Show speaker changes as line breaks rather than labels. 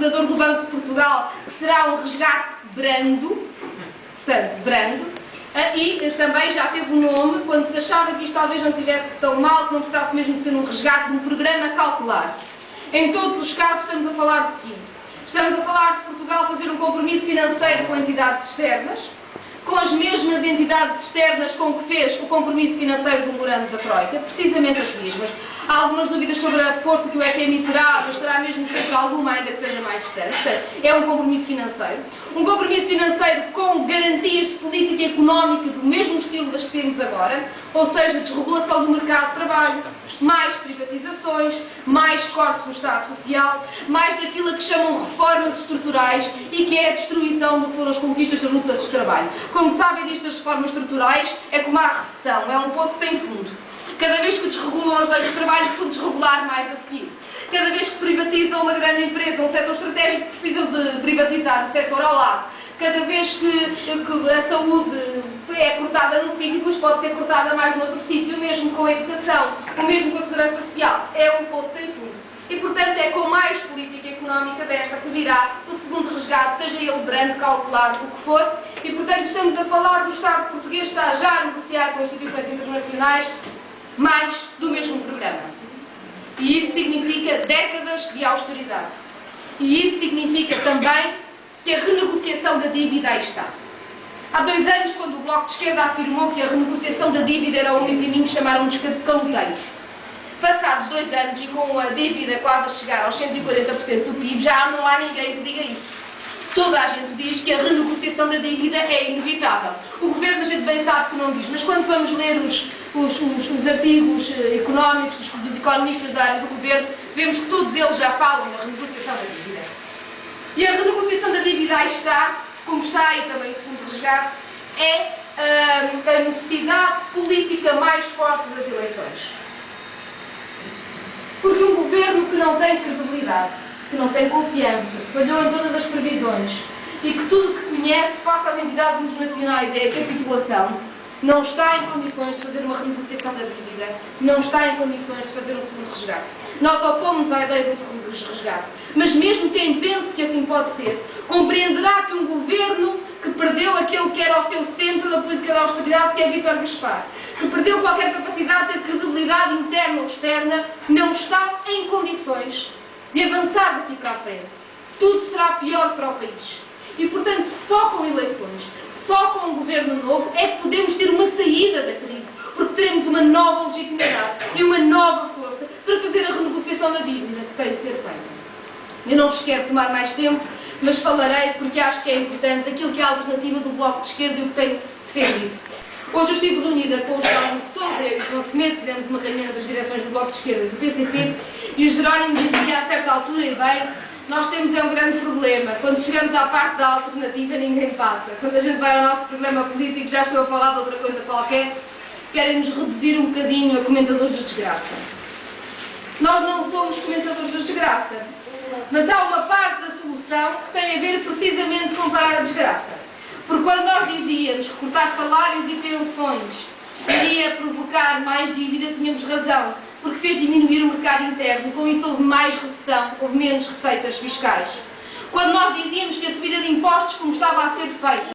governador do Banco de Portugal que será um resgate brando, portanto, brando, e também já teve um nome quando se achava que isto talvez não estivesse tão mal, que não precisasse mesmo de ser um resgate de um programa cautelar. Em todos os casos estamos a falar do seguinte: estamos a falar de Portugal fazer um compromisso financeiro com entidades externas, com as mesmas entidades externas com que fez o compromisso financeiro do memorando da Troika, precisamente as mesmas. Há algumas dúvidas sobre a força que o FMI terá, mas terá mesmo sempre alguma, ainda que seja mais distante. Portanto, é um compromisso financeiro. Um compromisso financeiro com garantias de política económica do mesmo estilo das que temos agora, ou seja, desregulação do mercado de trabalho, mais privatizações, mais cortes no Estado Social, mais daquilo a que chamam reformas estruturais e que é a destruição do que foram as conquistas da luta de trabalho. Como sabem, disto das reformas estruturais é como a recessão, é um poço sem fundo. Cada vez que desregulam as leis de trabalho, precisam desregular mais a seguir. Cada vez que privatizam uma grande empresa, um setor estratégico, precisam de privatizar o setor ao lado. Cada vez que a saúde é cortada num sítio, depois pode ser cortada mais noutro sítio, o mesmo com a educação, o mesmo com a segurança social. É um poço sem fundo. E, portanto, é com mais política económica desta que virá o segundo resgate, seja ele brando, cautelar, o que for. E, portanto, estamos a falar do Estado português que está já a negociar com instituições internacionais mais do mesmo programa. E isso significa décadas de austeridade. E isso significa também que a renegociação da dívida aí está. Há 2 anos, quando o Bloco de Esquerda afirmou que a renegociação da dívida era o único caminho, chamaram-nos de caloteiros. Passados 2 anos e com a dívida quase a chegar aos 140% do PIB, já não há ninguém que diga isso. Toda a gente diz que a renegociação da dívida é inevitável. O Governo, a gente bem sabe que não diz, mas quando vamos ler os artigos económicos dos economistas da área do Governo, vemos que todos eles já falam da renegociação da dívida. E a renegociação da dívida aí está, como está aí também o segundo resgate, é a necessidade política mais forte das eleições. Porque um Governo que não tem credibilidade, que não tem confiança, que falhou em todas as previsões e que tudo que conhece face às entidades internacionais é a capitulação, não está em condições de fazer uma renegociação da dívida, não está em condições de fazer um segundo resgate. Nós opomos à ideia do segundo resgate, mas mesmo quem pense que assim pode ser, compreenderá que um Governo que perdeu aquele que era o seu centro da política de austeridade, que é Vítor Gaspar, que perdeu qualquer capacidade de ter credibilidade interna ou externa, não está em condições de avançar daqui para a frente. Tudo será pior para o país. E, portanto, só com eleições, só com um governo novo, é que podemos ter uma saída da crise, porque teremos uma nova legitimidade e uma nova força para fazer a renegociação da dívida que tem de ser feita. Eu não vos quero tomar mais tempo, mas falarei porque acho que é importante aquilo que é a alternativa do Bloco de Esquerda e o que tem defendido. Hoje eu estive reunida com o Jerónimo de Sousa e o João Semedo, fizemos uma reunião das direções do Bloco de Esquerda e do PCP, e o Jerónimo dizia a certa altura, e bem, nós temos um grande problema. Quando chegamos à parte da alternativa, ninguém passa. Quando a gente vai ao nosso programa político, já estou a falar de outra coisa qualquer, querem-nos reduzir um bocadinho a comentadores da desgraça. Nós não somos comentadores da desgraça, mas há uma parte da solução que tem a ver precisamente com parar a desgraça. Porque quando nós dizíamos que cortar salários e pensões iria provocar mais dívida, tínhamos razão, porque fez diminuir o mercado interno, com isso houve mais recessão, houve menos receitas fiscais. Quando nós dizíamos que a subida de impostos, como estava a ser feita,